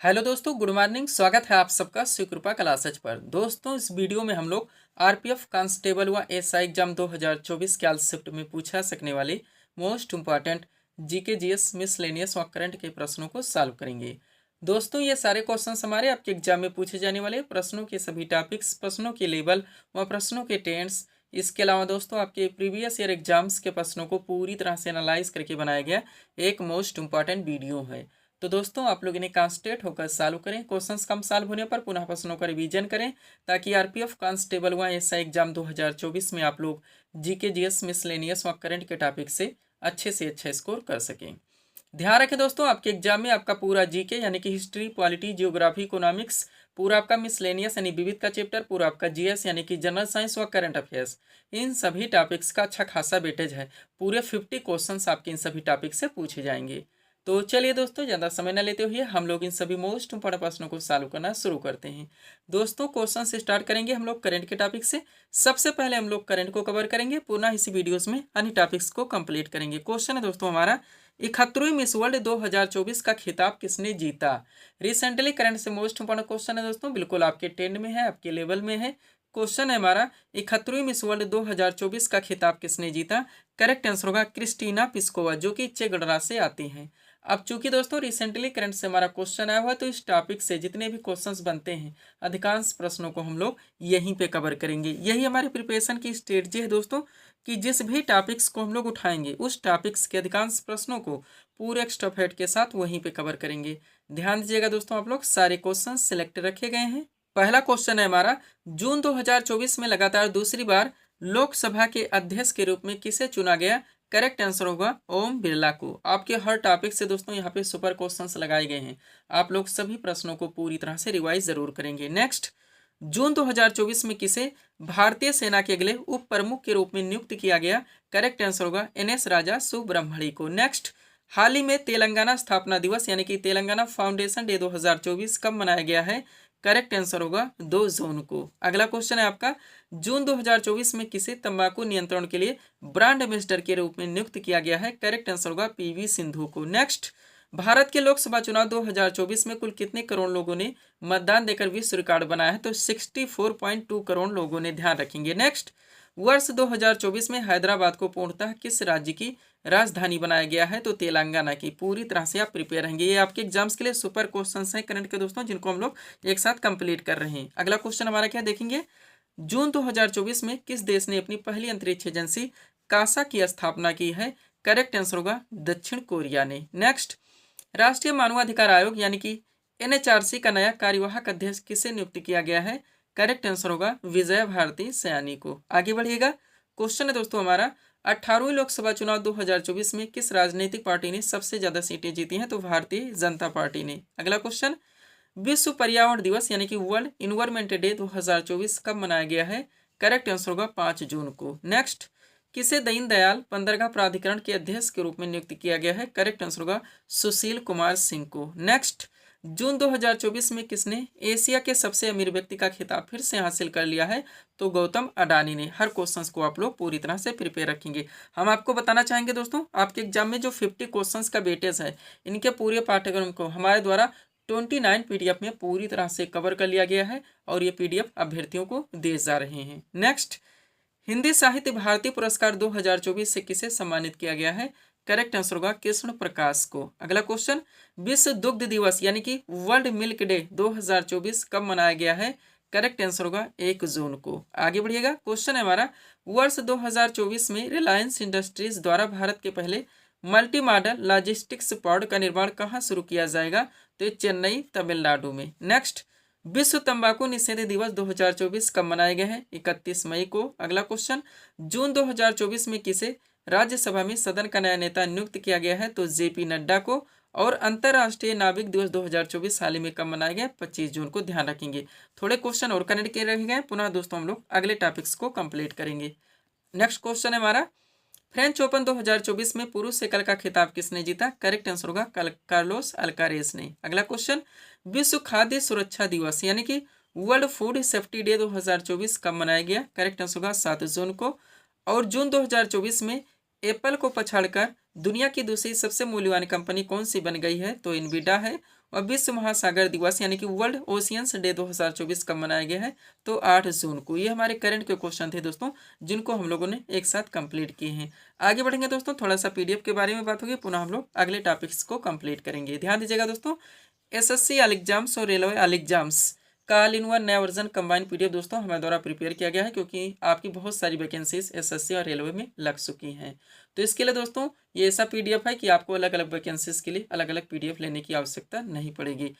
Hello दोस्तों, good morning. स्वागत है आप सबका श्रीकृपा क्लासेज पर। दोस्तों, इस वीडियो में हम लोग आरपीएफ कांस्टेबल व एसआई एग्जाम 2024 के शिफ्ट में पूछा सकने वाले most important GK GS miscellaneous व करंट के प्रश्नों को सॉल्व करेंगे। दोस्तों, ये सारे क्वेश्चंस हमारे आपके एग्जाम में पूछे जाने वाले प्रश्नों के सभी टॉपिक्स, प्रश्नों के लेवल व प्रश्नों के टेंस, इसके अलावा दोस्तों आपके प्रीवियस ईयर एग्जाम्स के प्रश्नों को पूरी तरह से एनालाइज करके बनाया गया एक मोस्ट इंपॉर्टेंट वीडियो है। तो दोस्तों, आप लोग इन्हें कॉन्सेंट्रेट होकर सॉल्व करें। क्वेश्चंस कम सॉल्व होने पर पुनः प्रश्नों का रिवीजन करें ताकि आरपीएफ कांस्टेबल व एसआई एग्जाम 2024 में आप लोग जीके जीएस मिसलेनियस व करंट के टॉपिक से अच्छा स्कोर कर सकें। ध्यान रखें दोस्तों, आपके एग्जाम में आपका पूरा जीके यानी कि हिस्ट्री, पॉलिटी, जियोग्राफी, इकोनॉमिक्स, पूरा आपका मिसलेनियस यानी विविध का चैप्टर, पूरा आपका जीएस यानी कि जनरल साइंस व करंट अफेयर्स, इन सभी टॉपिक्स का अच्छा खासा वेटेज है। पूरे 50 क्वेश्चंस आपके इन सभी टॉपिक से पूछे जाएंगे। तो चलिए दोस्तों, ज़्यादा समय न लेते हुए हम लोग इन सभी मोस्ट इंपॉर्टेंट प्रश्नों को सॉल्व करना शुरू करते हैं। दोस्तों, क्वेश्चन से स्टार्ट करेंगे हम लोग करंट के टॉपिक से। सबसे पहले हम लोग करंट को कवर करेंगे, पुनः इसी वीडियोस में अन्य टॉपिक्स को कंप्लीट करेंगे। क्वेश्चन है दोस्तों हमारा, 71वीं मिस वर्ल्ड 2024 का खिताब किसने जीता? रिसेंटली करंट से मोस्ट इंपॉर्टेंट क्वेश्चन है दोस्तों, बिल्कुल आपके ट्रेंड में है, आपके लेवल में है। क्वेश्चन है हमारा, 71वीं मिस वर्ल्ड 2024 का खिताब किसने जीता? करेक्ट आंसर होगा क्रिस्टीना पिस्कोवा, जो कि चेक गणराज्य से आती हैं। अब चूंकि दोस्तों रिसेंटली करंट से हमारा क्वेश्चन आया हुआ है, तो इस टॉपिक से जितने भी क्वेश्चंस बनते हैं अधिकांश प्रश्नों को हम लोग यहीं पे कवर करेंगे। यही हमारे प्रिपरेशन की स्ट्रेटजी है दोस्तों, कि जिस भी टॉपिक्स को हम लोग उठाएंगे उस टॉपिक्स के अधिकांश प्रश्नों को पूरे एक्स्ट्रा फैक्ट के साथ वहीं पे कवर करेंगे। ध्यान दीजिएगा दोस्तों, आप लोग सारे क्वेश्चन सिलेक्ट रखे गए हैं। पहला क्वेश्चन है हमारा, जून 2024 में लगातार दूसरी बार लोकसभा के अध्यक्ष के रूप में किसे चुना गया? करेक्ट आंसर होगा ओम बिरला को। आपके हर टॉपिक से दोस्तों यहाँ पे सुपर क्वेश्चंस लगाए गए हैं, आप लोग सभी प्रश्नों को पूरी तरह से रिवाइज जरूर करेंगे। नेक्स्ट, जून 2024 में किसे भारतीय सेना के अगले उप प्रमुख के रूप में नियुक्त किया गया? करेक्ट आंसर होगा एनएस राजा सुब्रह्मण्य को। नेक्स्ट, हाल ही में तेलंगाना स्थापना दिवस यानी कि तेलंगाना फाउंडेशन डे 2024 कब मनाया गया है? करेक्ट आंसर होगा 2 जून को। अगला क्वेश्चन है आपका, जून 2024 में किसे तंबाकू नियंत्रण के लिए ब्रांड एम्बेसडर के रूप में नियुक्त किया गया है? करेक्ट आंसर होगा पीवी सिंधु को। नेक्स्ट, भारत के लोकसभा चुनाव 2024 में कुल कितने करोड़ लोगों ने मतदान देकर विश्व रिकॉर्ड बनाया है? तो 64.2 करोड़ लोगों ने। ध्यान रखेंगे। नेक्स्ट, वर्ष 2024 में हैदराबाद को पूर्णतः किस राज्य की राजधानी बनाया गया है? तो तेलंगाना की। पूरी तरह से आप प्रिपेयर रहेंगे, ये आपके एग्जाम्स के लिए सुपर क्वेश्चंस हैं करंट के दोस्तों, जिनको हम लोग एक साथ कंप्लीट कर रहे हैं। अगला क्वेश्चन हमारा क्या देखेंगे, जून 2024 में किस देश ने अपनी पहली अंतरिक्ष एजेंसी कासा की स्थापना की है? करेक्ट आंसर होगा दक्षिण कोरिया ने। नेक्स्ट, राष्ट्रीय मानवाधिकार आयोग यानी कि एनएचआरसी का नया कार्यवाहक अध्यक्ष किसे नियुक्त किया गया है? करेक्ट आंसर होगा विजय भारती सयानी को। आगे बढ़िएगा। क्वेश्चन है दोस्तों हमारा, 18वीं लोकसभा चुनाव 2024 में किस राजनीतिक पार्टी ने सबसे ज्यादा सीटें जीती हैं? तो भारतीय जनता पार्टी ने। अगला क्वेश्चन, विश्व पर्यावरण दिवस यानी कि वर्ल्ड इन्वायरमेंट डे 2024 कब मनाया गया है? करेक्ट आंसर होगा 5 जून को। नेक्स्ट, किसे दीनदयाल बंदरगाह प्राधिकरण के अध्यक्ष के रूप में नियुक्त किया गया है? करेक्ट आंसर होगा सुशील कुमार सिंह को। नेक्स्ट, जून 2024 में किसने एशिया के सबसे अमीर व्यक्ति का खिताब फिर से हासिल कर लिया है? तो गौतम अडानी ने। हर क्वेश्चंस को आप लोग पूरी तरह से प्रिपेयर रखेंगे। हम आपको बताना चाहेंगे दोस्तों, आपके एग्जाम में जो 50 क्वेश्चंस का वेटेज है, इनके पूरे पाठ्यक्रम को हमारे द्वारा 29 पीडीएफ में पूरी तरह से कवर कर लिया गया है और ये पीडीएफ अभ्यर्थियों को दिए जा रहे हैं। नेक्स्ट, हिंदी साहित्य भारती पुरस्कार 2024 से किसे सम्मानित किया गया है? करेक्ट आंसर होगा कृष्ण प्रकाश को। अगला क्वेश्चन, विश्व दुग्ध दिवस यानी कि वर्ल्ड मिल्क डे 2024 कब मनाया गया है? करेक्ट आंसर होगा 1 जून को। आगे बढ़िएगा। क्वेश्चन है हमारा, वर्ष 2024 में रिलायंस इंडस्ट्रीज द्वारा भारत के पहले मल्टी मॉडल लॉजिस्टिक्स पॉड का निर्माण कहाँ शुरू किया जाएगा? तो चेन्नई तमिलनाडु में। नेक्स्ट, विश्व तंबाकू निषेध दिवस 2024 कब मनाया गया है? 31 मई को। अगला क्वेश्चन, जून 2024 में किसे राज्यसभा में सदन का नया नेता नियुक्त किया गया है? तो जेपी नड्डा को। और अंतरराष्ट्रीय नाविक दिवस 2024 हाल ही में कब मनाया गया? 25 जून को। ध्यान रखेंगे। थोड़े क्वेश्चन और कनेक्ट किए रह गए, पुनः दोस्तों हम लोग अगले टॉपिक्स को कंप्लीट करेंगे। नेक्स्ट क्वेश्चन है हमारा, फ्रेंच ओपन 2024 में पुरुष एकल का खिताब किसने जीता? करेक्ट आंसर होगा कार्लोस अल्कारेस ने। अगला क्वेश्चन, विश्व खाद्य सुरक्षा दिवस यानी कि वर्ल्ड फूड सेफ्टी डे 2024 कब मनाया गया? करेक्ट आंसर होगा 7 जून को। और जून 2024 में एप्पल को पछाड़कर दुनिया की दूसरी सबसे मूल्यवान कंपनी कौन सी बन गई है? तो इनविडा है। और विश्व महासागर दिवस यानी कि वर्ल्ड ओशियंस डे 2024 कब मनाया गया है, तो 8 जून को। ये हमारे करंट के क्वेश्चन थे दोस्तों, जिनको हम लोगों ने एक साथ कंप्लीट किए हैं। आगे बढ़ेंगे दोस्तों, थोड़ा सा पीडीएफ के बारे में बात होगी, पुनः हम लोग अगले टॉपिक्स को कंप्लीट करेंगे। ध्यान दीजिएगा दोस्तों, एसएससी ऑल एग्जाम्स और रेलवे ऑल एग्जाम्स का ऑल इन वन नया वर्जन कंबाइंड पीडीएफ दोस्तों हमारे द्वारा प्रिपेयर किया गया है, क्योंकि आपकी बहुत सारी वैकेंसीज एसएससी और रेलवे में लग चुकी हैं। तो इसके लिए दोस्तों ये ऐसा पीडीएफ है कि आपको अलग अलग वैकेंसीज के लिए अलग अलग पीडीएफ लेने की आवश्यकता नहीं पड़ेगी।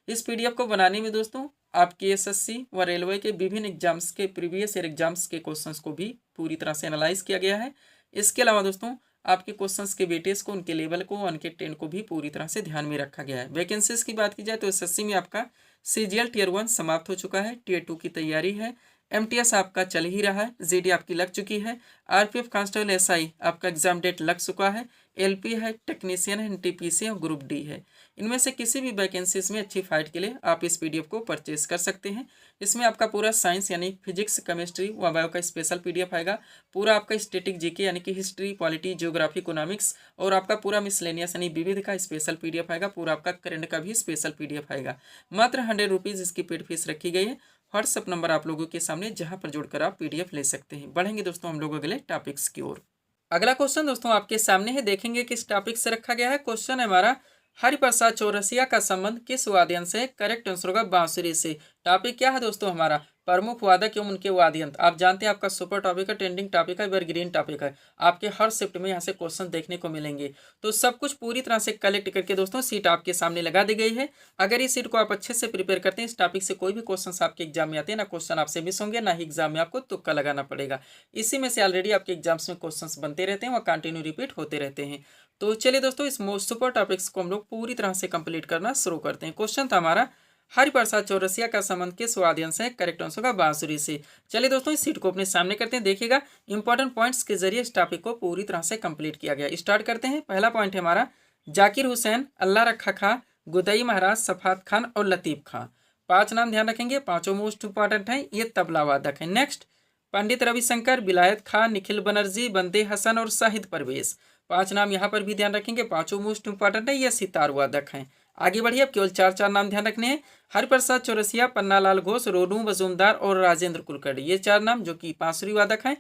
इस पीडीएफ को बनाने में दोस्तों आपके एसएससी व रेलवे के विभिन्न एग्जाम्स के प्रीवियस ईयर एग्जाम्स के क्वेश्चंस को भी पूरी तरह से एनालाइज किया गया है। इसके अलावा दोस्तों आपके क्वेश्चंस के वेटेज को, उनके लेवल को, उनके ट्रेंड को भी पूरी तरह से ध्यान में रखा गया है। वैकेंसीज की बात की जाए तो एसएससी में आपका सीजीएल टियर 1 समाप्त हो चुका है, टियर 2 की तैयारी है, एमटीएस आपका चल ही रहा है, जीडी आपकी लग चुकी है, आरपीएफ कांस्टेबल एसआई आपका एग्जाम डेट लग चुका है, एलपी है, टेक्नीशियन है, एनटीपीसी और ग्रुप डी है। इनमें से किसी भी वैकेंसीज में अच्छी फाइट के लिए आप इस पीडीएफ को परचेज कर सकते हैं। इसमें आपका पूरा साइंस यानी फिजिक्स, केमिस्ट्री व बायो का स्पेशल पीडीएफ आएगा, पूरा आपका स्टैटिक जीके यानी कि हिस्ट्री, पॉलिटी, ज्योग्राफी, इकोनॉमिक्स और आपका पूरा मिसलेनियस यानी विविध का स्पेशल पीडीएफ आएगा, पूरा आपका करंट का भी स्पेशल पीडीएफ आएगा। मात्र 100 रुपीज़ इसकी पेड फीस रखी गई है। व्हाट्सअप नंबर आप लोगों के सामने, जहां पर जुड़कर आप पीडीएफ ले सकते हैं। बढ़ेंगे दोस्तों हम लोग अगले टॉपिक्स की ओर। अगला क्वेश्चन दोस्तों आपके सामने है, देखेंगे किस टॉपिक से रखा गया है। क्वेश्चन है हमारा, हरिप्रसाद चौरसिया का संबंध किस वाद्यंत्र से? करेक्ट आंसर होगा बांसुरी से। टॉपिक क्या है दोस्तों हमारा? प्रमुख वादक एवं उनके वाद्यंत्र। आप जानते हैं आपका सुपर टॉपिक है, ट्रेंडिंग टॉपिक है, एवरग्रीन टॉपिक है। आपके हर शिफ्ट में यहाँ से क्वेश्चन देखने को मिलेंगे। तो सब कुछ पूरी तरह से कलेक्ट करके दोस्तों सीट आपके सामने लगा दी गई है। अगर इस सीट को आप अच्छे से प्रिपेयर करते हैं, इस टॉपिक से कोई भी क्वेश्चन आपके एग्जाम में आते हैं ना, क्वेश्चन आपसे मिस होंगे ना ही एग्जाम में आपको तुक्का लगाना पड़ेगा। इसी में से ऑलरेडी आपके एग्जाम्स में क्वेश्चन बनते रहते हैं, वह कंटिन्यू रिपीट होते रहते हैं। तो चलिए दोस्तों इस मोस्ट सुपर टॉपिक्स को हम लोग पूरी तरह से कंप्लीट करना शुरू करते हैं। क्वेश्चन था हमारा, हरिप्रसाद चौरसिया का संबंध किस वाद्यंत्र से? करेक्ट आंसर होगा बांसुरी से। चलिए दोस्तों इस सीट को अपने सामने करते हैं, देखिएगा इंपॉर्टेंट पॉइंट्स के जरिए इस टॉपिक को पूरी तरह से कंप्लीट किया गया। स्टार्ट करते हैं। पहला पॉइंट है हमारा, जाकिर हुसैन, अल्लाह रखा खां, गुदई महाराज, सफात खान और लतीफ खां। 5 नाम ध्यान रखेंगे, पांचों मोस्ट इंपॉर्टेंट हैं, ये तबला वादक है। नेक्स्ट, पंडित रविशंकर, विलायत खां, निखिल बनर्जी, बंदे हसन और शाहिद परवेज। 5 नाम यहाँ पर भी ध्यान रखेंगे, पांचों मोस्ट इंपॉर्टेंट है, ये सितार वादक हैं। आगे बढ़िए, अब केवल 4 नाम ध्यान रखने हैं। हरिप्रसाद चौरसिया, पन्नालाल घोष, रोनू मजूमदार और राजेंद्र कुलकर्णी, ये 4 नाम जो कि बांसुरी वादक हैं।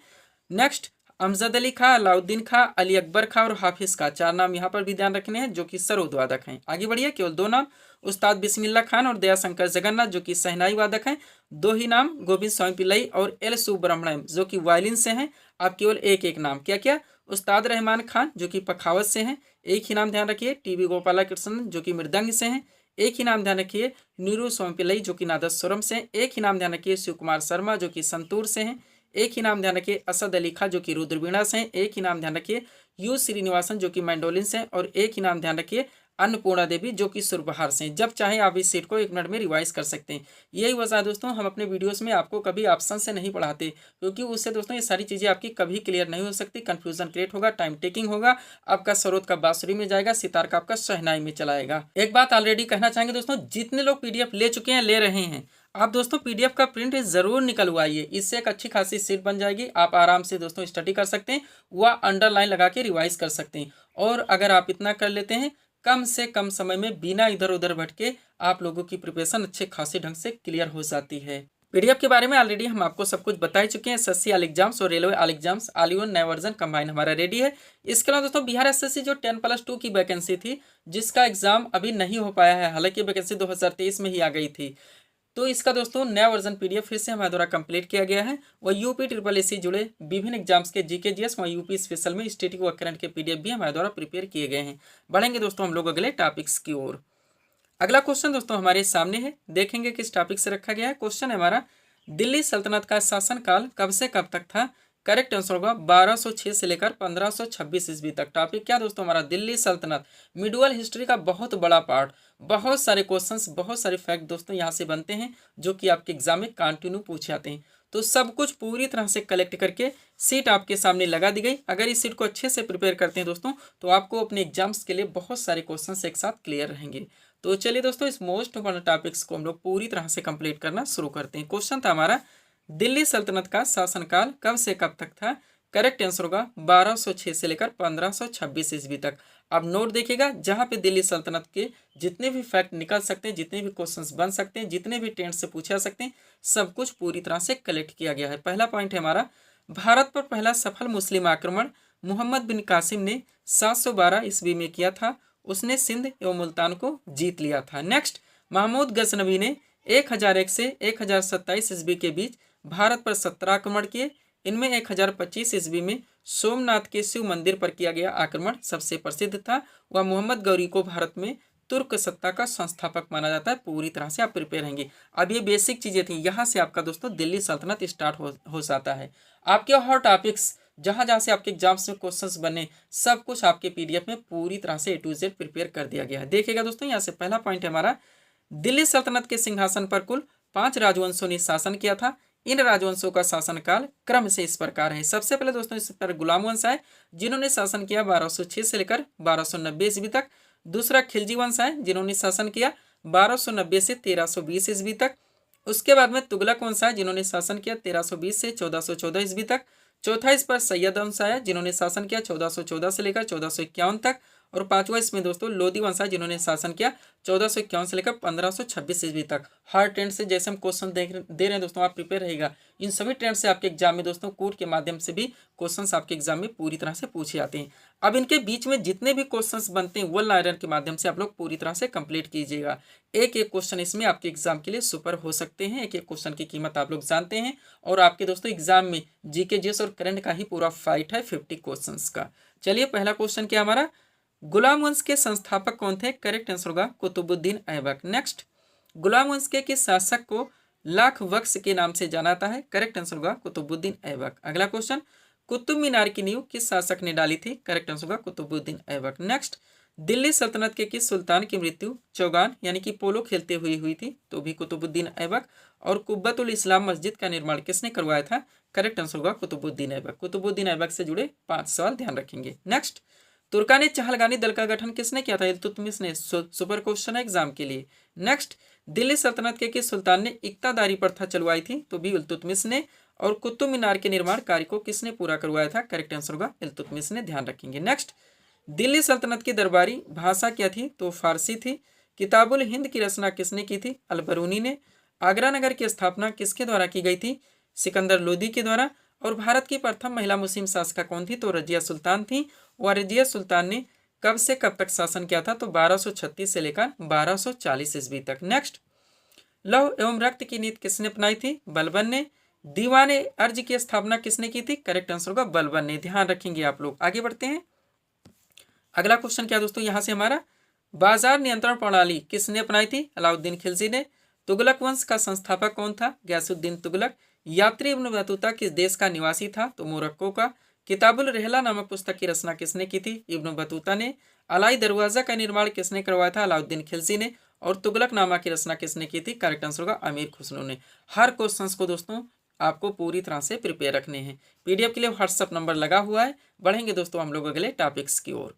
नेक्स्ट, अमजद अली खां, अलाउद्दीन खां, अली अकबर खां और हाफिज खां। 4 नाम यहाँ पर भी ध्यान रखने हैं जो कि सरोद वादक हैं। आगे बढ़िए, केवल 2 नाम, उस्ताद बिस्मिल्लाह खान और दयाशंकर जगन्नाथ जो कि सहनाई वादक हैं। 2 ही नाम, गोविंद स्वामी पिल्लई और एल सुब्रमण्यम जो कि वायलिन से हैं। आप केवल एक नाम, क्या क्या? उस्ताद रहमान खान जो कि पखावत से हैं। एक ही नाम ध्यान रखिए, टीवी गोपालकृष्णन जो कि मृदंग से हैं। एक ही नाम ध्यान रखिए, नीरू स्वामी पिल्लई जो कि नादस्वरम से। एक ही नाम ध्यान रखिए, शिव कुमार शर्मा जो कि संतूर से हैं। एक ही नाम ध्यान रखिए, असद अली खां जो कि रुद्रवीणा से हैं। एक ही नाम ध्यान रखिए, यू श्रीनिवासन जो कि मैंडोलिन से हैं। और एक ही नाम ध्यान रखिए, अन्नपूर्णा देवी जो कि सुरबहार से हैं। जब चाहे आप इस सीट को 1 मिनट में रिवाइज कर सकते हैं। यही वजह है दोस्तों, हम अपने वीडियोस में आपको कभी ऑप्शन से नहीं पढ़ाते, क्योंकि उससे दोस्तों ये सारी चीज़ें आपकी कभी क्लियर नहीं हो सकती, कंफ्यूजन क्रिएट होगा, टाइम टेकिंग होगा। आपका सरोद का बांसुरी में जाएगा, सितार का आपका शहनाई में चलाएगा। एक बात ऑलरेडी कहना चाहेंगे दोस्तों, जितने लोग पीडीएफ ले चुके हैं, ले रहे हैं, आप दोस्तों पीडीएफ का प्रिंट जरूर निकलवाइए। इससे एक अच्छी खासी सीट बन जाएगी। आप आराम से दोस्तों स्टडी कर सकते हैं, वह अंडरलाइन लगा के रिवाइज कर सकते हैं। और अगर आप इतना कर लेते हैं, कम से कम समय में बिना इधर उधर भटके आप लोगों की प्रिपरेशन अच्छे खासे ढंग से क्लियर हो जाती है। पीडीएफ के बारे में ऑलरेडी हम आपको सब कुछ बता ही चुके हैं। एसएससी ऑल एग्जाम्स और railway all exams all in one नया वर्जन कंबाइन हमारा रेडी है। इसके अलावा दोस्तों बिहार एसएससी जो 10+2 की वैकेंसी थी, जिसका एग्जाम अभी नहीं हो पाया है, हालांकि वैकेंसी 2023 में ही आ गई थी, तो इसका दोस्तों नया वर्जन पीडीएफ फिर से हमारे द्वारा कंप्लीट किया गया है। वह यूपी SSC जुड़े विभिन्न एग्जाम्स के जीके जीएस व यूपी स्पेशल में स्टैटिक व करंट के पीडीएफ भी हमारे द्वारा प्रिपेयर किए गए हैं। बढ़ेंगे दोस्तों हम लोग अगले टॉपिक्स की ओर। अगला क्वेश्चन दोस्तों हमारे सामने है, देखेंगे किस टॉपिक से रखा गया है। क्वेश्चन है हमारा, दिल्ली सल्तनत का शासनकाल कब से कब तक था? करेक्ट आंसर होगा 1206 से लेकर 1526 ईस्वी तक। टॉपिक क्या दोस्तों हमारा? दिल्ली सल्तनत। मिडुअल हिस्ट्री का बहुत बड़ा पार्ट, बहुत सारे क्वेश्चंस, बहुत सारे फैक्ट दोस्तों यहाँ से बनते हैं, जो कि आपके एग्जाम में कंटिन्यू पूछे जाते हैं। तो सब कुछ पूरी तरह से कलेक्ट करके सीट आपके सामने लगा दी गई। अगर इस सीट को अच्छे से प्रिपेयर करते हैं दोस्तों, तो आपको अपने एग्जाम्स के लिए बहुत सारे क्वेश्चन एक साथ क्लियर रहेंगे। तो चलिए दोस्तों इस मोस्ट इंपॉर्टेंट टॉपिक्स को हम लोग पूरी तरह से कंप्लीट करना शुरू करते हैं। क्वेश्चन था हमारा, दिल्ली सल्तनत का शासनकाल कब से कब तक था? करेक्ट आंसर होगा 1206 से लेकर 1526 ईस्वी तक। अब नोट देखिएगा, जहां पे दिल्ली सल्तनत के जितने भी फैक्ट निकल सकते हैं, जितने भी क्वेश्चंस बन सकते हैं, जितने भी टेंट से पूछा सकते हैं, सब कुछ पूरी तरह से कलेक्ट किया गया है। पहला पॉइंट है हमारा, भारत पर पहला सफल मुस्लिम आक्रमण मोहम्मद बिन कासिम ने 712 ईस्वी में किया था। उसने सिंध एवं मुल्तान को जीत लिया था। नेक्स्ट, महमूद गजनवी ने 1001 से 1027 ईस्वी के बीच भारत पर 17 आक्रमण किए। इनमें 1025 ईस्वी में सोमनाथ के शिव मंदिर पर किया गया आक्रमण सबसे प्रसिद्ध था। वह मोहम्मद गौरी को भारत में तुर्क सत्ता का संस्थापक माना जाता है। पूरी तरह से आप प्रिपेयर रहेंगे। अब ये बेसिक चीजें थी, यहाँ से आपका दोस्तों दिल्ली सल्तनत स्टार्ट हो जाता है। आपके हॉट टॉपिक्स जहाँ जहाँ से आपके एग्जाम्स में क्वेश्चंस बने, सब कुछ आपके पीडीएफ में पूरी तरह से A to Z प्रिपेयर कर दिया गया है। देखिएगा दोस्तों, यहाँ से पहला पॉइंट है हमारा, दिल्ली सल्तनत के सिंहासन पर कुल 5 राजवंशों ने शासन किया था। इन राजवंशों का शासनकाल क्रम से इस प्रकार है। सबसे पहले दोस्तों इस पर गुलाम वंश है, जिन्होंने शासन किया 1206 से लेकर 1290 ईस्वी तक। दूसरा खिलजी वंश है, जिन्होंने शासन किया 1290 से 1320 ईस्वी तक। उसके बाद में तुगलक वंश है, जिन्होंने शासन किया 1320 से 1414 ईस्वी तक। चौथा इस पर सैयद वंश आया, जिन्होंने शासन किया 1414 से लेकर 1451 तक। और पांचवा इसमें दोस्तों लोधी वंश है, जिन्होंने शासन किया 1451 से लेकर 1526 ईस्वी तक। हर ट्रेंड से जैसे हम क्वेश्चन दे रहे हैं दोस्तों, आप प्रिपेयर रहेगा। इन सभी ट्रेंड से आपके एग्जाम में दोस्तों कोड के माध्यम से भी क्वेश्चंस आपके एग्जाम में पूरी तरह से पूछे जाते हैं। अब इनके बीच में जितने भी क्वेश्चंस बनते हैं वो लाइनर के माध्यम से आप लोग पूरी तरह से कंप्लीट कीजिएगा। एक एक क्वेश्चन इसमें आपके एग्जाम के लिए सुपर हो सकते हैं। एक एक क्वेश्चन की कीमत आप लोग जानते हैं। और आपके दोस्तों एग्जाम में जीके जीएस और करंट का ही पूरा फाइट है 50 क्वेश्चन का। चलिए पहला क्वेश्चन क्या हमारा, गुलाम वंश के संस्थापक कौन थे? करेक्ट आंसर होगा कुतुबुद्दीन ऐबक। नेक्स्ट, गुलाम वंश के किस शासक को लाख बख्श के नाम से जाना जाता है? करेक्ट आंसर होगा कुतुबुद्दीन ऐबक। अगला क्वेश्चन, कुतुब मीनार की नींव किस शासक ने डाली थी? करेक्ट आंसर होगा कुतुबुद्दीन ऐबक। नेक्स्ट, दिल्ली सल्तनत के किस सुल्तान की मृत्यु चौगान यानी कि पोलो खेलते हुए हुई थी? तो भी कुतुबुद्दीन ऐबक। और कुब्बतुल इस्लाम मस्जिद का निर्माण किसने करवाया था? करेक्ट आंसर होगा कुतुबुद्दीन ऐबक। कुतुबुद्दीन ऐबक से जुड़े 5 सवाल ध्यान रखेंगे। नेक्स्ट, तुर्कानी चहलगानी दल का गठन किसने किया था? इल्तुतमिश ने। सुपर क्वेश्चन है एग्जाम के लिए। नेक्स्ट, दिल्ली सल्तनत के किस सुल्तान ने इक्तादारी प्रथा चलवाई थी? तो भी इल्तुतमिश ने। और कुतुब मीनार के निर्माण कार्य को किसने पूरा करवाया था? करेक्ट आंसर होगा इल्तुतमिश ने। ध्यान रखेंगे। नेक्स्ट, दिल्ली सल्तनत की दरबारी भाषा क्या थी? तो फारसी थी। किताबुल हिंद की रचना किसने की थी? अलबरूनी ने। आगरा नगर की स्थापना किसके द्वारा की गई थी? सिकंदर लोदी के द्वारा। और भारत की प्रथम महिला मुस्लिम शासिका कौन थी? तो रजिया सुल्तान थी। और रजिया सुल्तान ने कब से कब तक शासन किया था? तो 1236 से लेकर 1240 ईस्वी तक। नेक्स्ट, लौह एवं रक्त की नीति किसने अपनाई थी? बलबन ने। दीवाने अर्ज की स्थापना किसने की थी? करेक्ट आंसर होगा बलबन ने। ध्यान रखेंगे आप लोग। आगे बढ़ते हैं। अगला क्वेश्चन क्या दोस्तों, यहाँ से हमारा, बाजार नियंत्रण प्रणाली किसने अपनाई थी? अलाउद्दीन खिलजी ने। तुगलक वंश का संस्थापक कौन था? गयासुद्दीन तुगलक। यात्री इब्न बतूता किस देश का निवासी था? तो मोरक्को का। किताबुल रहला नामक पुस्तक की रचना किसने की थी? इब्न बतूता ने। अलाई दरवाजा का निर्माण किसने करवाया था? अलाउद्दीन खिलजी ने। और तुगलकनामा की रचना किसने की थी? करेक्ट आंसर होगा अमीर खुसरो ने। हर क्वेश्चन को दोस्तों आपको पूरी तरह से प्रिपेयर रखने हैं। पीडीएफ के लिए व्हाट्सअप नंबर लगा हुआ है। बढ़ेंगे दोस्तों हम लोग अगले टॉपिक्स की ओर।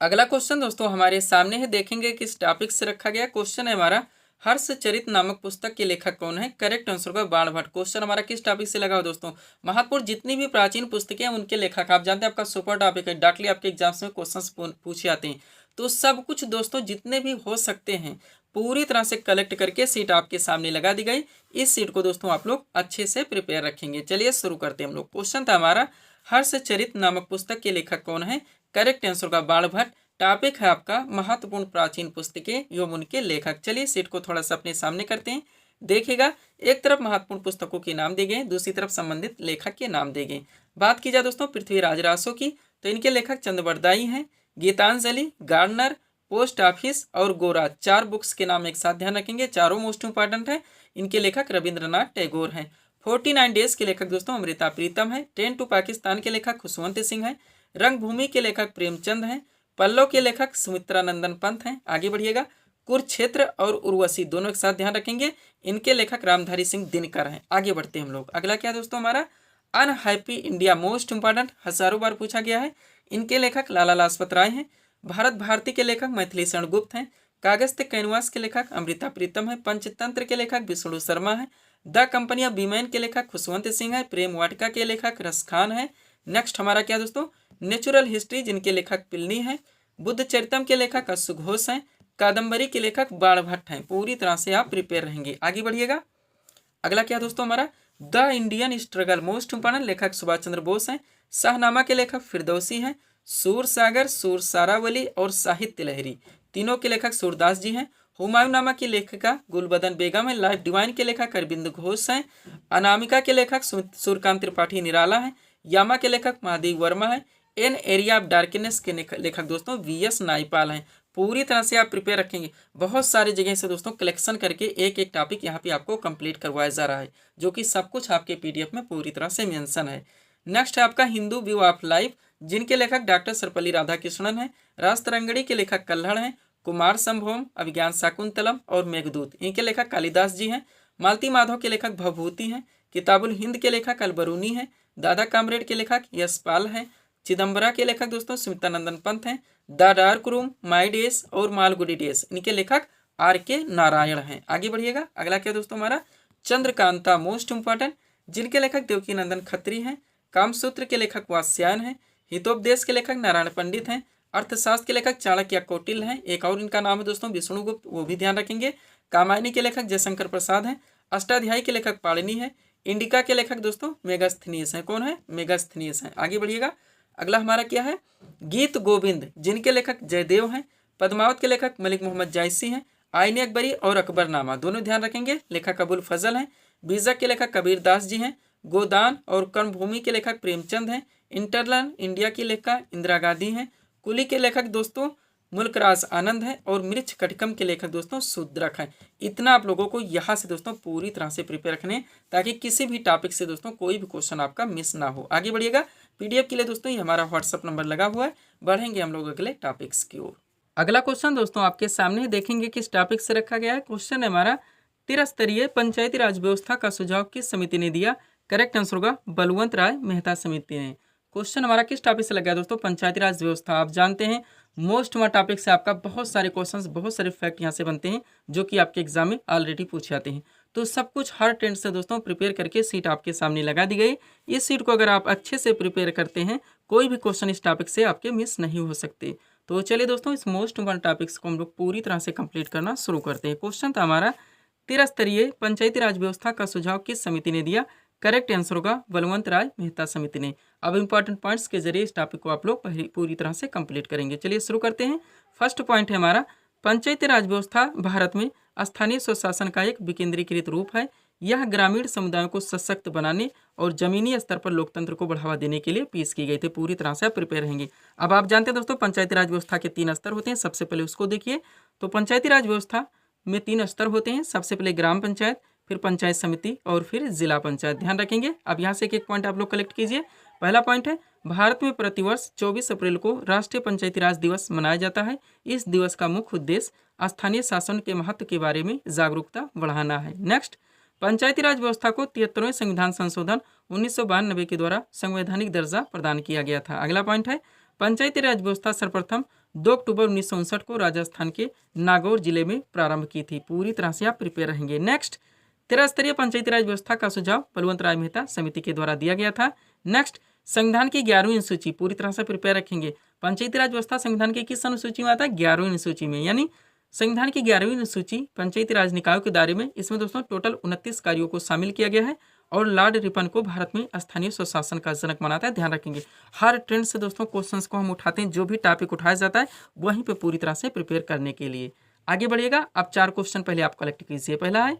अगला क्वेश्चन दोस्तों हमारे सामने है, देखेंगे किस टॉपिक से रखा गया। क्वेश्चन है हमारा, हर्षचरित नामक पुस्तक के लेखक कौन है? करेक्ट आंसर होगा बाण भट्ट। क्वेश्चन हमारा किस टॉपिक से लगा हो दोस्तों? महत्वपूर्ण जितनी भी प्राचीन पुस्तकें हैं उनके लेखक। आप जानते हैं आपका सुपर टॉपिक है, डायरेक्टली आपके एग्जाम्स में क्वेश्चन पूछे जाते हैं। तो सब कुछ दोस्तों जितने भी हो सकते हैं पूरी तरह से कलेक्ट करके सीट आपके सामने लगा दी गई। इस सीट को दोस्तों आप लोग अच्छे से प्रिपेयर रखेंगे। चलिए शुरू करते हैं हम लोग। क्वेश्चन था हमारा, हर्षचरित नामक पुस्तक के लेखक कौन है? करेक्ट आंसर होगा बाण भट्ट। टॉपिक है आपका महत्वपूर्ण प्राचीन पुस्तकें एवं उनके लेखक। चलिए सीट को थोड़ा सा अपने सामने करते हैं। देखिएगा, एक तरफ महत्वपूर्ण पुस्तकों के नाम दिए गए, दूसरी तरफ संबंधित लेखक के नाम दिए गए। बात की जाए दोस्तों पृथ्वीराज रासो की, तो इनके लेखक चंद्रवरदाई हैं। गीतांजलि, गार्डनर, पोस्ट ऑफिस और गोरा, 4 बुक्स के नाम एक साथ ध्यान रखेंगे। चारों मोस्ट इंपॉर्टेंट है। इनके लेखक रविंद्रनाथ टैगोर हैं। 49 डेज के लेखक दोस्तों अमृता प्रीतम है। 10 टू पाकिस्तान के लेखक खुशवंत सिंह हैं। रंगभूमि के लेखक प्रेमचंद हैं। पल्लव के लेखक सुमित्रा नंदन पंत हैं। आगे बढ़िएगा। कुरुक्षेत्र और उर्वशी दोनों एक साथ ध्यान रखेंगे। इनके लेखक रामधारी सिंह दिनकर हैं। आगे बढ़ते हैं हम लोग। अगला क्या दोस्तों हमारा, अनहैप्पी इंडिया, मोस्ट इंपॉर्टेंट, हजारों बार पूछा गया है। इनके लेखक लाला लाजपत राय हैं। भारत भारती के लेखक मैथिली शरण गुप्त हैं। कागज ते कैनवास के लेखक अमृता प्रीतम है। पंचतंत्र के लेखक विष्णु शर्मा है। द कंपनी ऑफ वीमेन के लेखक खुशवंत सिंह है। प्रेम वाटिका के लेखक रस खान है। नेक्स्ट हमारा क्या दोस्तों, नेचुरल हिस्ट्री जिनके लेखक प्लिनी हैं। बुद्ध चरितम के लेखक अश्वघोष हैं। कादम्बरी के लेखक बाणभट्ट हैं। पूरी तरह से आप प्रिपेयर रहेंगे। आगे बढ़िएगा। अगला क्या दोस्तों हमारा, the Indian struggle most important लेखक सुभाष चंद्र बोस हैं। शाहनामा के लेखक फिरदौसी हैं। सूर सागर, सूर सारावली और साहित्य लहरी तीनों के लेखक सूरदास जी हैं। हुमायूं नामा की लेखिका गुलबदन बेगम है। लाइफ डिवाइन के लेखक अरविंद घोष हैं। अनामिका के लेखक सूर्यकांत त्रिपाठी निराला हैं। यामा के लेखक महादेव वर्मा है। एन एरिया ऑफ डार्कनेस के लेखक दोस्तों वीएस नाइपाल हैं। पूरी तरह से आप प्रिपेयर रखेंगे। बहुत सारी जगह से दोस्तों कलेक्शन करके एक एक टॉपिक यहाँ पे आपको कंप्लीट करवाया जा रहा है, जो कि सब कुछ आपके पीडीएफ में पूरी तरह से मेंशन है। नेक्स्ट है आपका हिंदू व्यू ऑफ लाइफ, जिनके लेखक डॉक्टर सर्वपल्ली राधाकृष्णन हैं। राजतरंगड़ी के लेखक कल्हड़ हैं। कुमार संभोम, अभिज्ञान शाकुंतलम और मेघदूत इनके लेखक कालिदास जी हैं। मालती माधव के लेखक भवभूति हैं। किताबुल हिंद के लेखक अलबरूनी हैं। दादा कामरेड के लेखक यशपाल हैं। चिदम्बरा के लेखक दोस्तों स्मितानंदन पंत हैं। The dark room, my days और मालगुडी डेज इनके लेखक आर के नारायण हैं। आगे बढ़िएगा। अगला क्या दोस्तों हमारा, चंद्रकांता मोस्ट इंपॉर्टेंट, जिनके लेखक देवकी नंदन खत्री हैं। कामसूत्र के लेखक वात्स्यायन हैं। हितोपदेश के लेखक नारायण पंडित हैं। अर्थशास्त्र के लेखक चाणक्य कौटिल्य हैं। एक और इनका नाम है दोस्तों विष्णुगुप्त, वो भी ध्यान रखेंगे। कामायनी के लेखक जयशंकर प्रसाद हैं। अष्टाध्यायी के लेखक पाणिनि है। इंडिका के लेखक दोस्तों मेगास्थनीस हैं। कौन है, मेगास्थनीस हैं। आगे बढ़िएगा। अगला हमारा क्या है, गीत गोविंद, जिनके लेखक जयदेव हैं। पद्मावत के लेखक मलिक मोहम्मद जायसी हैं। आईने अकबरी और अकबरनामा दोनों ध्यान रखेंगे, लेखक अबुल फजल हैं। बीजक के लेखक कबीर दास जी हैं। गोदान और कर्मभूमि के लेखक प्रेमचंद हैं। इंटरलैंड इंडिया की लेखक इंदिरा गांधी हैं। कुली के लेखक दोस्तों मुल्कराज आनंद है। और मृच्छ कटिकम के लेखक दोस्तों शूद्रक हैं। इतना आप लोगों को यहाँ से दोस्तों पूरी तरह से प्रिपेयर रखने, ताकि किसी भी टॉपिक से दोस्तों कोई भी क्वेश्चन आपका मिस ना हो। आगे बढ़िएगा। पीडीएफ के लिए दोस्तों ये हमारा व्हाट्सअप नंबर लगा हुआ है। बढ़ेंगे हम लोग अगले टॉपिक्स की ओर। अगला क्वेश्चन दोस्तों आपके सामने देखेंगे किस टॉपिक से रखा गया है। क्वेश्चन है हमारा, त्रिस्तरीय पंचायती राज व्यवस्था का सुझाव किस समिति ने दिया। करेक्ट आंसर होगा बलवंत राय मेहता समिति ने। क्वेश्चन हमारा किस टॉपिक से लगा है दोस्तों, पंचायती राज व्यवस्था। आप जानते हैं मोस्ट वन टॉपिक से आपका बहुत सारे क्वेश्चंस, बहुत सारे फैक्ट यहाँ से बनते हैं, जो कि आपके एग्जाम में ऑलरेडी पूछे जाते हैं। तो सब कुछ हर टेंट से दोस्तों प्रिपेयर करके सीट आपके सामने लगा दी गई। इस सीट को अगर आप अच्छे से प्रिपेयर करते हैं, कोई भी क्वेश्चन इस टॉपिक से आपके मिस नहीं हो सकते। तो चलिए दोस्तों इस मोस्ट वन टॉपिक्स को हम लोग पूरी तरह से कंप्लीट करना शुरू करते हैं। क्वेश्चन था हमारा, त्रिस्तरीय पंचायती राज व्यवस्था का सुझाव किस समिति ने दिया। करेक्ट आंसर होगा बलवंत राय मेहता समिति ने। अब इंपॉर्टेंट पॉइंट्स के जरिए इस टॉपिक को आप लोग पूरी तरह से कंप्लीट करेंगे। चलिए शुरू करते हैं। फर्स्ट पॉइंट है हमारा, पंचायती राज व्यवस्था भारत में स्थानीय स्वशासन का एक विकेंद्रीकृत रूप है। यह ग्रामीण समुदायों को सशक्त बनाने और जमीनी स्तर पर लोकतंत्र को बढ़ावा देने के लिए पेश की गई थी। पूरी तरह से आप प्रिपेयर रहेंगे। अब आप जानते हैं दोस्तों पंचायती राज व्यवस्था के 3 स्तर होते हैं। सबसे पहले उसको देखिए। तो पंचायती राज व्यवस्था में 3 स्तर होते हैं। सबसे पहले ग्राम पंचायत, फिर पंचायत समिति और फिर जिला पंचायत। ध्यान रखेंगे। अब यहाँ से एक पॉइंट आप लोग कलेक्ट कीजिए। पहला पॉइंट है, भारत में प्रतिवर्ष 24 अप्रैल को राष्ट्रीय पंचायती राज दिवस मनाया जाता है। इस दिवस का मुख्य उद्देश्य स्थानीय शासन के महत्व के बारे में जागरूकता बढ़ाना है। नेक्स्ट, पंचायती राज व्यवस्था को 73वें संविधान संशोधन 1992 के द्वारा संवैधानिक दर्जा प्रदान किया गया था। अगला पॉइंट है, पंचायती राज व्यवस्था सर्वप्रथम 2 अक्टूबर 1959 को राजस्थान के नागौर जिले में प्रारंभ की थी। पूरी तरह से आप प्रिपेयर रहेंगे। नेक्स्ट, त्रिस्तरीय पंचायती राज व्यवस्था का सुझाव बलवंत राय मेहता समिति के द्वारा दिया गया था। नेक्स्ट, संविधान की 11वीं अनुसूची। पूरी तरह से प्रिपेयर रखेंगे। पंचायती राज व्यवस्था संविधान की किस अनुसूची में आता है, 11वीं अनुसूची में। यानी संविधान की 11वीं अनुसूची पंचायती राज निकायों के दायरे में, इसमें दोस्तों टोटल 29 कार्यों को शामिल किया गया है। और लॉर्ड रिपन को भारत में स्थानीय स्वशासन का जनक मानाता है। ध्यान रखेंगे। हर ट्रेंड से दोस्तों क्वेश्चंस को हम उठाते हैं, जो भी टॉपिक उठाया जाता है वहीं पे पूरी तरह से प्रिपेयर करने के लिए। आगे बढ़िएगा। अब 4 क्वेश्चन पहले आप कलेक्ट कीजिए। पहला है,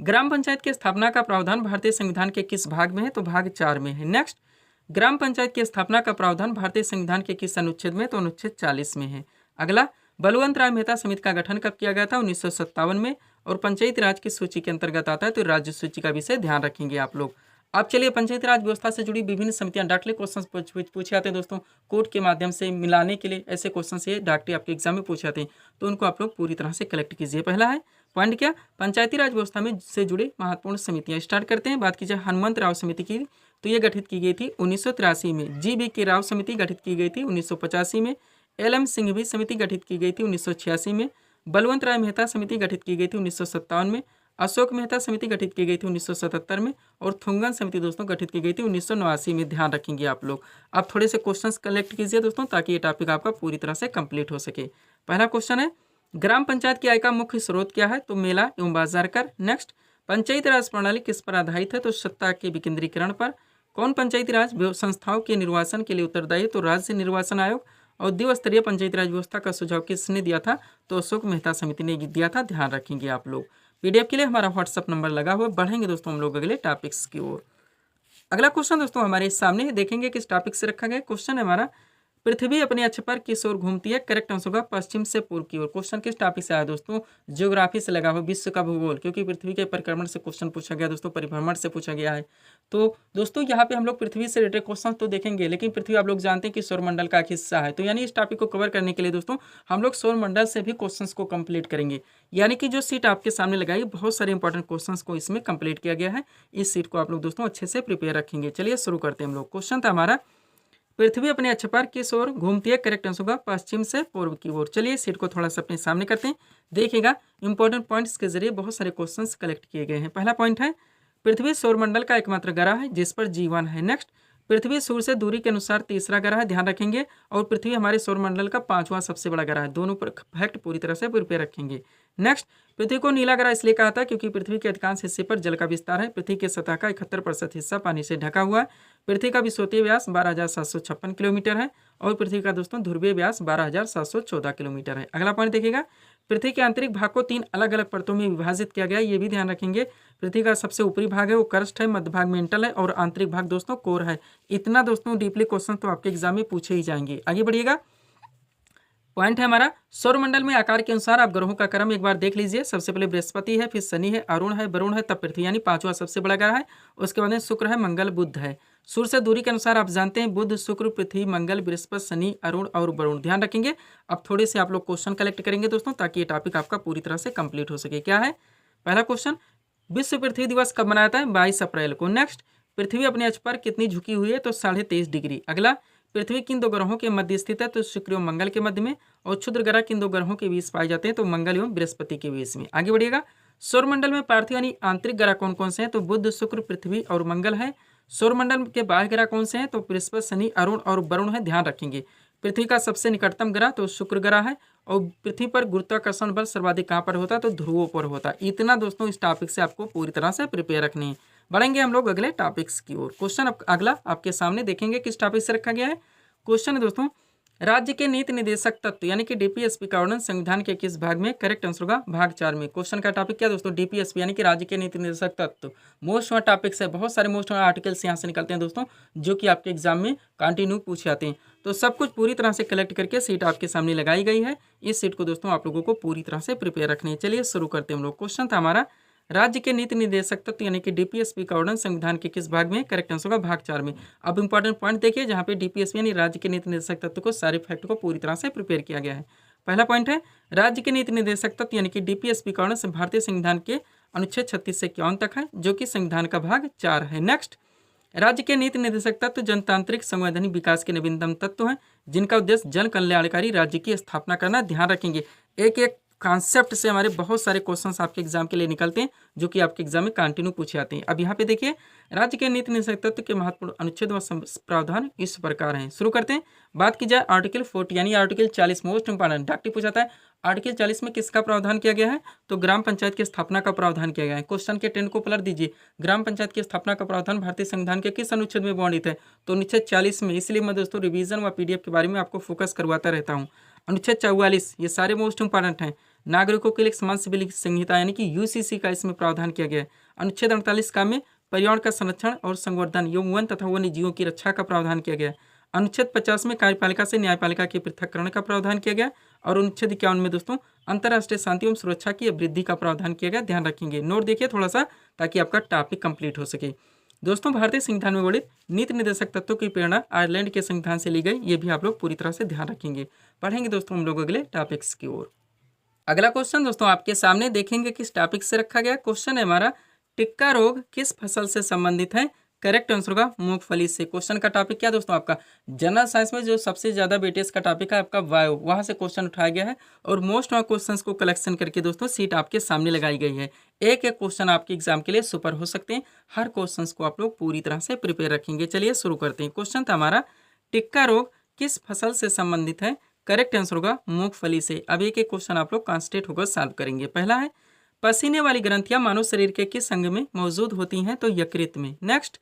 ग्राम पंचायत की स्थापना का प्रावधान भारतीय संविधान के किस भाग में है। तो भाग 4 में है। नेक्स्ट, ग्राम पंचायत की स्थापना का प्रावधान भारतीय संविधान के किस अनुच्छेद में। तो अनुच्छेद 40 में है। अगला, बलवंत राय मेहता समिति का गठन कब किया गया था। 1957 में। और पंचायती राज की सूची के अंतर्गत आता है, तो राज्य सूची का विषय ध्यान रखेंगे आप लोग। अब चलिए पंचायती राज व्यवस्था से जुड़ी विभिन्न समितियां डायरेक्टली क्वेश्चन पूछे जाते हैं दोस्तों, कोर्ट के माध्यम से मिलाने के लिए ऐसे क्वेश्चन से डायरेक्टली आपके एग्जाम में पूछे जाते हैं, तो उनको आप लोग पूरी तरह से कलेक्ट कीजिए। पहला है पॉइंट क्या, पंचायती राज व्यवस्था में से जुड़े महत्वपूर्ण समितियां। स्टार्ट करते हैं। बात कीजिए हनुमंत राव समिति की, तो ये गठित की गई थी 1983 में। GBK राव समिति गठित की गई थी 1985 में। LM सिंघवी समिति गठित की गई थी 1986 में। बलवंत राय मेहता समिति गठित की गई थी 1957 में। अशोक मेहता समिति गठित की गई थी 1977 में, और थुंगन समिति दोस्तों गठित की गई थी 1989 में। ध्यान रखेंगे आप लोग। अब थोड़े से क्वेश्चंस कलेक्ट कीजिए दोस्तों, ताकि ये टॉपिक आपका पूरी तरह से कंप्लीट हो सके। पहला क्वेश्चन है, ग्राम पंचायत की आय का मुख्य स्रोत क्या है? तो मेला एवं बाजार कर। नेक्स्ट, पंचायती राज प्रणाली किस पर आधारित है? तो सत्ता के विकेंद्रीकरण पर। कौन पंचायती राज संस्थाओं के निर्वाचन के लिए उत्तरदायी? तो राज्य निर्वाचन आयोग। और द्विस्तरीय पंचायती राज व्यवस्था का सुझाव किसने दिया था? तो अशोक मेहता समिति ने दिया था। ध्यान रखेंगे आप लोग। पीडीएफ के लिए हमारा व्हाट्सअप नंबर लगा हुआ। बढ़ेंगे दोस्तों हम लोग अगले टॉपिक्स की ओर। अगला क्वेश्चन दोस्तों हमारे सामने देखेंगे किस टॉपिक से रखा गया। क्वेश्चन है हमारा, पृथ्वी अपने अक्ष पर किस ओर घूमती है? करेक्ट आंसर होगा पश्चिम से पूर्व की ओर। क्वेश्चन किस टॉपिक से आया दोस्तों? ज्योग्राफी से लगा हुआ, विश्व का भूगोल, क्योंकि पृथ्वी के परिक्रमण से क्वेश्चन पूछा गया दोस्तों, परिभ्रमण से पूछा गया है। तो दोस्तों यहाँ पे हम लोग पृथ्वी से रिलेटेड क्वेश्चन तो देखेंगे, लेकिन पृथ्वी आप लोग जानते हैं कि सौरमंडल का एक हिस्सा है। तो यानी इस टॉपिक को कवर करने के लिए दोस्तों हम लोग सौरमंडल से भी क्वेश्चन को कंप्लीट करेंगे। यानी कि जो सीट आपके सामने लगाई, बहुत सारे इंपॉर्टेंट क्वेश्चन को इसमें कंप्लीट किया गया है। इस सीट को आप लोग दोस्तों अच्छे से प्रिपेयर रखेंगे। चलिए शुरू करते हैं हम लोग। क्वेश्चन था हमारा, पृथ्वी अपने अक्ष पर किस ओर घूमती है? करेक्ट आंसर होगा पश्चिम से पूर्व की ओर। चलिए सीट को थोड़ा सा अपने सामने करते हैं। देखिएगा इंपॉर्टेंट पॉइंट्स के जरिए बहुत सारे क्वेश्चंस कलेक्ट किए गए हैं। पहला पॉइंट है, पृथ्वी सौरमंडल का एकमात्र ग्रह है जिस पर जीवन है। नेक्स्ट, पृथ्वी सूर्य से दूरी के अनुसार तीसरा ग्रह है। ध्यान रखेंगे। और पृथ्वी हमारे सौरमंडल का 5वां सबसे बड़ा ग्रह है। दोनों पर फैक्ट पूरी तरह से प्रिपेयर रखेंगे। नेक्स्ट, पृथ्वी को नीला ग्रह इसलिए कहा था क्योंकि पृथ्वी के अधिकांश हिस्से पर जल का विस्तार है। पृथ्वी के सतह का 71% हिस्सा पानी से ढका हुआ है। पृथ्वी का विषुवतीय व्यास 12,756 किलोमीटर है। और पृथ्वी का दोस्तों ध्रुवीय व्यास 12,714 किलोमीटर है। अगला पॉइंट देखिएगा, पृथ्वी के आंतरिक भाग को 3 अलग अलग परतों में विभाजित किया गया है। ये भी ध्यान रखेंगे। पृथ्वी का सबसे ऊपरी भाग है वो क्रस्ट है, मध्य भाग मेंटल है, और आंतरिक भाग दोस्तों कोर है। इतना दोस्तों डीपली क्वेश्चन तो आपके एग्जाम में पूछे ही जाएंगे। आगे बढ़िएगा। पॉइंट है हमारा, सौरमंडल में आकार के अनुसार आप ग्रहों का क्रम एक बार देख लीजिए। सबसे पहले बृहस्पति है, फिर शनि है, अरुण है, वरुण है, तब पृथ्वी, यानी 5वां सबसे बड़ा ग्रह है। उसके बाद में शुक्र है, मंगल, बुध है। सूर्य से दूरी के अनुसार आप जानते हैं बुध, शुक्र, पृथ्वी, मंगल, बृहस्पति, शनि, अरुण और वरुण। ध्यान रखेंगे। अब थोड़े से आप लोग क्वेश्चन कलेक्ट करेंगे दोस्तों, ताकि ये टॉपिक आपका पूरी तरह से कंप्लीट हो सके। क्या है पहला क्वेश्चन, विश्व पृथ्वी दिवस कब मनाया जाता है? 22 अप्रैल को। नेक्स्ट, पृथ्वी अपने अक्ष पर कितनी झुकी हुई है? तो 23.5 डिग्री। अगला, पृथ्वी किन 2 ग्रहों के मध्य स्थित है? तो शुक्र एवं मंगल के मध्य में। और क्षुद्र ग्रह किन 2 ग्रहों के बीच पाए जाते हैं? तो मंगल एवं बृहस्पति के बीच में। आगे बढ़िएगा। सौरमंडल में पार्थिव यानी आंतरिक ग्रह कौन कौन से हैं? तो बुध, शुक्र, पृथ्वी और मंगल है। सौरमंडल के बाह्य ग्रह कौन से हैं? तो बृहस्पति, शनि, अरुण और वरुण है। ध्यान रखेंगे। पृथ्वी का सबसे निकटतम ग्रह तो शुक्र ग्रह है। और पृथ्वी पर गुरुत्वाकर्षण बल सर्वाधिक कहाँ पर होता है? तो ध्रुवों पर होता है। इतना दोस्तों इस टॉपिक से आपको पूरी तरह से प्रिपेयर रखनी है। बढ़ेंगे हम लोग अगले टॉपिक्स की ओर। क्वेश्चन अगला आपके सामने देखेंगे किस टॉपिक से रखा गया है। क्वेश्चन है दोस्तों, राज्य के नीति निर्देशक तत्व यानी कि डीपीएसपी का वर्णन संविधान के किस भाग में? करेक्ट आंसर होगा भाग 4 में। क्वेश्चन का टॉपिक क्या दोस्तों? डीपीएसपी यानी कि राज्य के नीति निर्देशक तत्व। मोस्ट टॉपिक्स है, बहुत सारे मोस्ट आर्टिकल्स यहाँ से निकलते हैं दोस्तों, जो कि आपके एग्जाम में कंटिन्यू पूछे जाते हैं। तो सब कुछ पूरी तरह से कलेक्ट करके सीट आपके सामने लगाई गई है। इस सीट को दोस्तों आप लोगों को पूरी तरह से प्रिपेयर रखनी है। चलिए शुरू करते हैं हम लोग। क्वेश्चन था हमारा, राज्य के नीति निर्देशक तत्व यानी कि डीपीएसपी का वर्णन संविधान के किस भाग में? करेक्ट आंसर होगा भाग 4 में। अब इंपॉर्टेंट पॉइंट देखिए, जहाँ पे डीपीएसपी यानी राज्य के नीति निर्देशक तत्व को सारे फैक्ट को पूरी तरह से प्रिपेयर किया गया है। पहला पॉइंट है, राज्य के नीति निर्देशक तत्व यानी कि डीपीएसपी का वर्णन भारतीय संविधान के अनुच्छेद 36 से 51 तक है, जो कि संविधान का भाग 4 है। नेक्स्ट, राज्य के नीति निर्देशक तत्व जनतांत्रिक संवैधानिक विकास के नवीनतम तत्व हैं, जिनका उद्देश्य जन कल्याणकारी राज्य की स्थापना करना। ध्यान रखेंगे, एक एक कॉन्सेप्ट से हमारे बहुत सारे क्वेश्चंस आपके एग्जाम के लिए निकलते हैं, जो कि आपके एग्जाम में कंटिन्यू पूछे जाते हैं। अब यहाँ पे देखिए, राज्य के नीति निर्देशक तत्व के महत्वपूर्ण अनुच्छेद व प्रावधान इस प्रकार हैं। शुरू करते हैं। बात की जाए आर्टिकल 40 यानी आर्टिकल 40 मोस्ट इंपॉर्टेंट डॉक्टर पूछा जाता है। आर्टिकल 40 में किसका प्रावधान किया गया है? तो ग्राम पंचायत की स्थापना का प्रावधान किया गया है। क्वेश्चन के 10 को पलट दीजिए। ग्राम पंचायत की स्थापना का प्रावधान भारतीय संविधान के किस अनुच्छेद में वर्णित है? तो अनुच्छेद 40 में। इसलिए मैं दोस्तों रिवीजन व पीडीएफ के बारे में आपको फोकस करवाता रहता हूँ। अनुच्छेद 44, ये सारे मोस्ट इंपॉर्टेंट हैं। नागरिकों के लिए समान सिविल संहिता यानी कि यूसीसी का इसमें प्रावधान किया गया है। अनुच्छेद 48 का में पर्यावरण का संरक्षण और संवर्धन एवं वन तथा वन्य जीवों की रक्षा का प्रावधान किया गया है। अनुच्छेद 50 में कार्यपालिका से न्यायपालिका के पृथक्करण का प्रावधान किया गया। और अनुच्छेद 51 में दोस्तों अंतर्राष्ट्रीय शांति एवं सुरक्षा की वृद्धि का प्रावधान किया गया। ध्यान रखेंगे, नोट देखिए थोड़ा सा, ताकि आपका टॉपिक कंप्लीट हो सके। दोस्तों, भारतीय संविधान में वर्णित नीति निर्देशक तत्वों की प्रेरणा आयरलैंड के संविधान से ली गई। ये भी आप लोग पूरी तरह से ध्यान रखेंगे। पढ़ेंगे दोस्तों हम लोग अगले टॉपिक्स की ओर। अगला क्वेश्चन दोस्तों आपके सामने देखेंगे किस टॉपिक से रखा गया। क्वेश्चन है हमारा, टिक्का रोग किस फसल से संबंधित है? करेक्ट आंसर होगा मूंगफली से। क्वेश्चन का टॉपिक क्या दोस्तों, आपका जनरल साइंस में जो सबसे ज्यादा वेटेज का टॉपिक है आपका वायु, वहां से क्वेश्चन उठाया गया है और मोस्ट ऑफ क्वेश्चंस को कलेक्शन करके दोस्तों सीट आपके सामने लगाई गई है। एक एक क्वेश्चन आपके एग्जाम के लिए सुपर हो सकते हैं। हर क्वेश्चन को आप लोग पूरी तरह से प्रिपेयर रखेंगे। चलिए शुरू करते हैं। क्वेश्चन था हमारा, टिक्का रोग किस फसल से संबंधित है? करेक्ट आंसर होगा मूंगफली से। अब एक एक क्वेश्चन आप लोग कॉन्सेंट्रेट होकर सॉल्व करेंगे। पहला है, पसीने वाली ग्रंथियां मानव शरीर के किस अंग में मौजूद होती हैं? तो यकृत में। नेक्स्ट,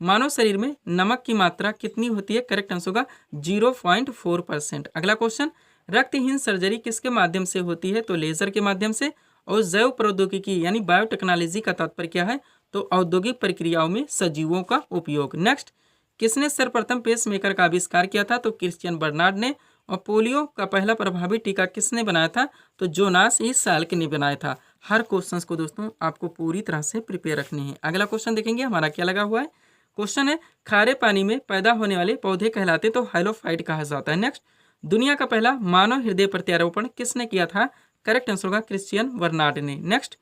मानव शरीर में नमक की मात्रा कितनी होती है? करेक्ट आंसर होगा 0.4%। अगला क्वेश्चन, रक्तहीन सर्जरी किसके माध्यम से होती है? तो लेजर के माध्यम से। और जैव प्रौद्योगिकी यानी बायोटेक्नोलॉजी का तात्पर्य क्या है? तो औद्योगिक प्रक्रियाओं में सजीवों का उपयोग। नेक्स्ट, किसने सर्वप्रथम पेसमेकर का आविष्कार किया था? तो क्रिश्चियन बर्नार्ड ने। और पोलियो का पहला प्रभावी टीका किसने बनाया था? तो जोनास ई साल्क ने बनाया था। हर क्वेश्चन को दोस्तों आपको पूरी तरह से प्रिपेयर रखने हैं। अगला क्वेश्चन देखेंगे हमारा क्या लगा हुआ है। क्वेश्चन है, खारे पानी में पैदा होने वाले पौधे कहलाते तो हाइलोफाइट कहा जाता है। नेक्स्ट, दुनिया का पहला मानव हृदय प्रत्यारोपण किसने किया था? करेक्ट आंसर होगा क्रिश्चियन बर्नार्ड ने। नेक्स्ट,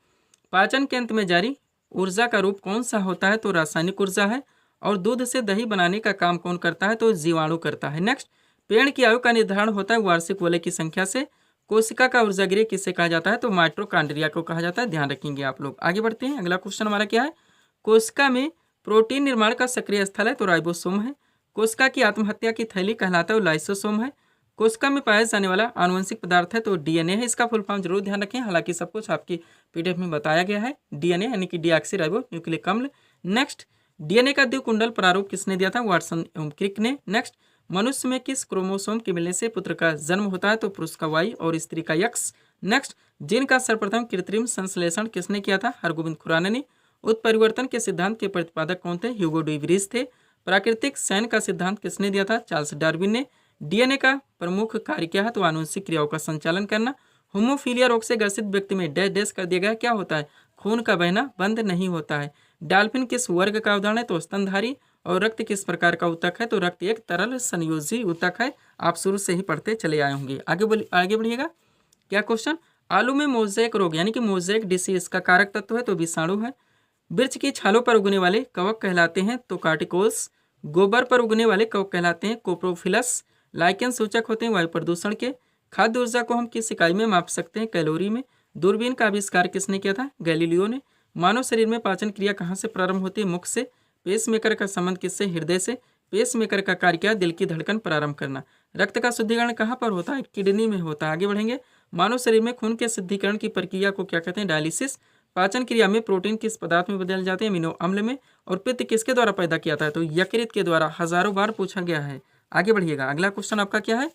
पाचन के अंत में जारी ऊर्जा का रूप कौन सा होता है? तो रासायनिक ऊर्जा है। और दूध से दही बनाने का काम कौन करता है? तो जीवाणु करता है। नेक्स्ट, पेड़ की आयु का निर्धारण होता है वार्षिक वलय की संख्या से। कोशिका का ऊर्जा गृह किसे कहा जाता है? तो माइटोकॉन्ड्रिया को कहा जाता है। ध्यान रखेंगे आप लोग। आगे बढ़ते हैं। अगला क्वेश्चन हमारा क्या है, कोशिका में प्रोटीन निर्माण का सक्रिय स्थल है तो राइबोसोम है। कोशिका की आत्महत्या की थैली कहलाता है वो लाइसोसोम है। कोशिका में पाया जाने वाला आनुवंशिक पदार्थ है तो डीएनए है। इसका फुल फॉर्म जरूर ध्यान रखें, हालांकि सब कुछ आपकी पीडीएफ में बताया गया है। डीएनए यानी कि डीऑक्सी राइबो न्यूक्लिक अम्ल। नेक्स्ट, डीएनए का द्विकुंडल प्रारूप किसने दिया था? वाटसन एवं क्रिक ने। नेक्स्ट, मनुष्य में किस क्रोमोसोम के मिलने से पुत्र का जन्म होता है? तो पुरुष का वाई और स्त्री का यक्स। नेक्स्ट, जीन का सर्वप्रथम कृत्रिम संश्लेषण किसने किया था? हरगोविंद खुराना ने। उत्परिवर्तन के सिद्धांत के प्रतिपादक कौन थे? ह्यूगो डी व्रीज थे। प्राकृतिक चयन का सिद्धांत किसने दिया था? चार्ल्स डार्विन ने। डीएनए का प्रमुख कार्य क्या है? तो आनुवंशिक क्रियाओं का संचालन करना। होमोफीलिया रोग से ग्रसित व्यक्ति में डैश डैश कर दिया गया, क्या होता है? खून का बहना बंद नहीं होता है। डाल्फिन किस वर्ग का उदाहरण है? तो स्तनधारी। और रक्त किस प्रकार का ऊतक है? तो रक्त एक तरल संयोजी ऊतक है। आप शुरू से ही पढ़ते चले आए होंगे। आगे बढ़िएगा। क्या क्वेश्चन, आलू में मोज़ेक रोग यानी कि मोज़ेक डिसीज का कारक तत्व है तो विषाणु है। वृक्ष की छालों पर उगने वाले कवक कहलाते हैं तो कार्टिकोल्स। गोबर पर उगने वाले कवक कहलाते हैं कोप्रोफिलस। लाइकेन सूचक होते हैं वायु प्रदूषण के। खाद्य ऊर्जा को हम किस इकाई में माप सकते हैं? कैलोरी में। दूरबीन का आविष्कार किसने किया था? गैलीलियो ने। मानव शरीर में पाचन क्रिया कहाँ से प्रारंभ होती है? मुख से। पेसमेकर का संबंध किससे? हृदय से। पेसमेकर का कार्य क्या? दिल की धड़कन प्रारंभ करना। रक्त का शुद्धिकरण कहाँ पर होता है? किडनी में होता है। आगे बढ़ेंगे। मानव शरीर में खून के शुद्धिकरण की प्रक्रिया को क्या कहते हैं? डायलिसिस। पाचन क्रिया में प्रोटीन किस पदार्थ में बदल जाते हैं? अमीनो अम्ल में। और पित्त किसके द्वारा पैदा किया था? तो यकृत के द्वारा। हजारों बार पूछा गया है। आगे बढ़िएगा। अगला क्वेश्चन आपका क्या है,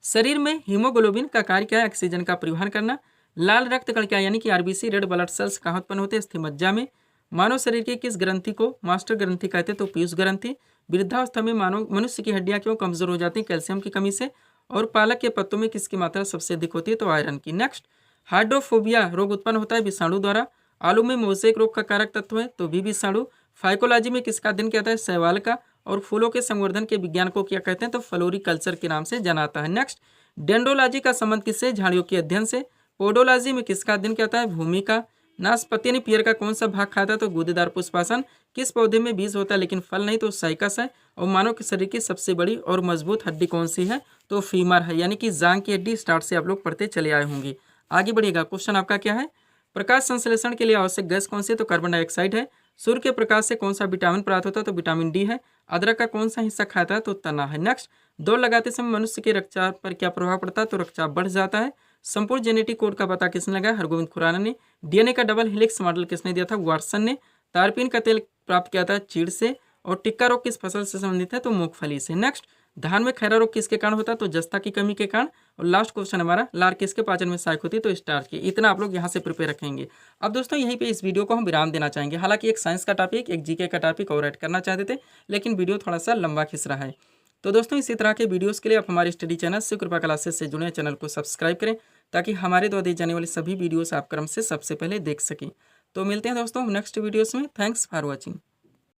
शरीर में हीमोग्लोबिन का कार्य क्या है? ऑक्सीजन का परिवहन करना। लाल रक्त कण क्या यानी कि आरबीसी रेड ब्लड सेल्स कहाँ उत्पन्न होते हैं? अस्थिमज्जा में। मानव शरीर की किस ग्रंथि को मास्टर ग्रंथि कहते हैं? तो पीयूष ग्रंथि। वृद्धावस्था में मनुष्य की हड्डियां क्यों कमजोर हो जाती हैं? कैल्शियम की कमी से। और पालक के पत्तों में किसकी मात्रा सबसे अधिक होती है? तो आयरन की। नेक्स्ट, हाइड्रोफोबिया रोग उत्पन्न होता है विषाणु द्वारा। आलू में मोज़ेक रोग का कारक तत्व है तो भी विषाणु। फाइकोलॉजी में किसका अध्ययन किया था है? शैवाल का। और फूलों के संवर्धन के विज्ञान को क्या कहते हैं? तो फ्लोरिकल्चर के नाम से जाना आता है। नेक्स्ट, डेंड्रोलॉजी का संबंध किससे? झाड़ियों के अध्ययन से। पोडोलॉजी में किसका अध्ययन किया जाता है? भूमि का। नाशपाती ने पियर का कौन सा भाग खाता है? तो गूदेदार पुष्पासन। किस पौधे में बीज होता है लेकिन फल नहीं? तो साइकस है। और मानव के शरीर की सबसे बड़ी और मजबूत हड्डी कौन सी है? तो फीमर है, यानी कि जांग की हड्डी। स्टार्ट से आप लोग पढ़ते चले आए होंगे। आगे बढ़िएगा। क्वेश्चन आपका क्या है, प्रकाश संश्लेषण के लिए आवश्यक गैस कौन सी है? तो कार्बन डाइऑक्साइड है। सूर्य के प्रकाश से कौन सा विटामिन प्राप्त होता है? तो विटामिन डी है। अदरक का कौन सा हिस्सा खाता है? तो तना है। नेक्स्ट, दौड़ लगाते समय मनुष्य के रक्तचाप पर क्या प्रभाव पड़ता है? तो रक्तचाप बढ़ जाता है। संपूर्ण जेनेटिक कोड का पता किसने लगाया? हरगोविंद खुराना ने। डीएनए का डबल हेलिक्स मॉडल किसने दिया था? वाटसन ने। तारपीन का तेल प्राप्त किया था चीड़ से। और टिक्का रोग किस फसल से संबंधित है? तो मूंगफली से। नेक्स्ट, धान में खैरा रोग किसके कारण होता है? तो जस्ता की कमी के कारण। और लास्ट क्वेश्चन हमारा, लार किसके पाचन में सहायक होती है? तो स्टार्च की। इतना आप लोग यहाँ से प्रिपेयर रखेंगे। अब दोस्तों यहीं पे इस वीडियो को हम विराम देना चाहेंगे। हालांकि एक साइंस का टॉपिक, एक जीके का टॉपिक और ऐड करना चाहते थे, लेकिन वीडियो थोड़ा सा लंबा खिंच रहा है। तो दोस्तों इसी तरह के वीडियोस के लिए आप हमारे स्टडी चैनल शिव कृपा क्लासेस से जुड़े चैनल को सब्सक्राइब करें, ताकि हमारे द्वारा दी जाने वाली सभी वीडियोस आप क्रम से सबसे पहले देख सकें। तो मिलते हैं दोस्तों नेक्स्ट वीडियोस में। Thanks for watching.